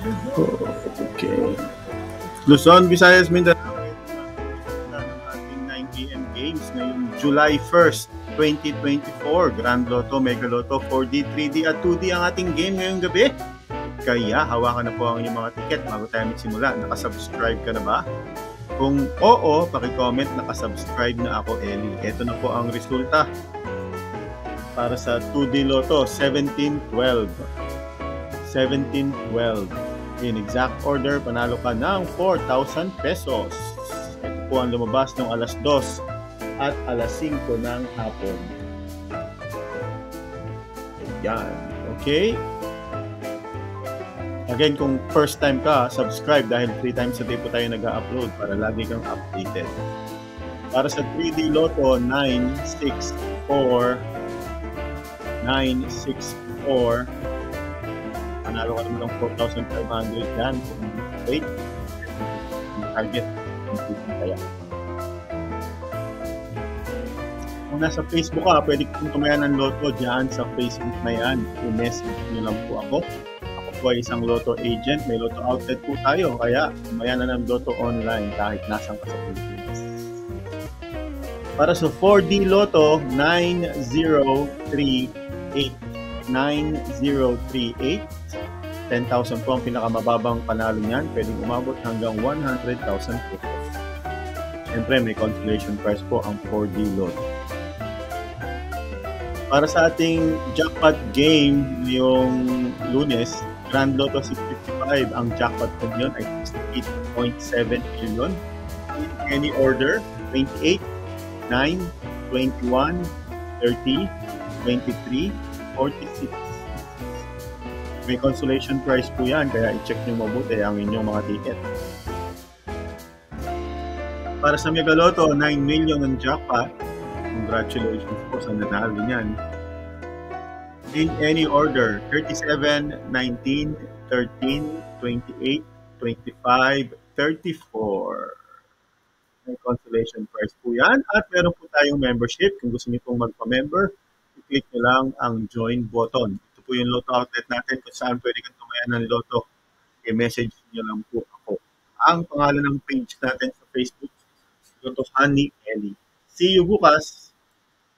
Okay. Luzon, Visayas, Mindanao. Ng ating 9 AM games ngayong July 1st, 2024. Grand Lotto, Mega Lotto, 4D, 3D at 2D ang ating game ngayong gabi. Kaya hawakan na po ang inyong mga ticket bago tayo magsimula. Nakasubscribe ka na ba? Kung oo, paki-comment nakasubscribe na ako, Ellie. Ito na po ang resulta para sa 2D Lotto, 17-12. 17-12. In exact order, panalo ka ng 4,000 pesos. Ito po ang lumabas ng alas 2 at alas 5 ng hapon. Yan. Okay? Again, kung first time ka, subscribe dahil 3 times a day po tayo nag-upload para lagi kang updated. Para sa 3D Lotto, 964. Panalo ka naman ng 4,500 yan. Wait. Target. Kaya. Kung nasa Facebook ka, pwede kong tumaya ng Lotto dyan sa Facebook na yan. I-message nyo lang po ako. Ako po ay isang Lotto agent. May Lotto outlet po tayo. Kaya tumaya na ng Lotto online kahit nasan ka sa Pilipinas. Para sa 4D Lotto, 9038. 9038. 10,000 po ang pinakamababang panalo niyan. Pwedeng umabot hanggang 100,000 pesos. Siyempre, may consolation prize po ang 4D Lotto. Para sa ating jackpot game ngayong Lunes, Grand Lotto 655, ang jackpot po niyon ay 68.7 million. In any order, 28, 9, 21, 30, 23, 46. May consolation prize po yan, kaya i-check nyo mabuti ang inyong mga ticket. Para sa Mega Lotto, 9 million ang jackpot. Congratulations po sa nanalo niyan. In any order, 37, 19, 13, 28, 25, 34. May consolation prize po yan. At meron po tayong membership. Kung gusto niyo pong magpa-member, i-click nyo lang ang join button. Ito po yung Lotto outlet natin kung saan pwede kang tumaya ng Lotto. I-message nyo lang po ako. Ang pangalan ng page natin sa Facebook, Lotto Honey Ellie. See you bukas!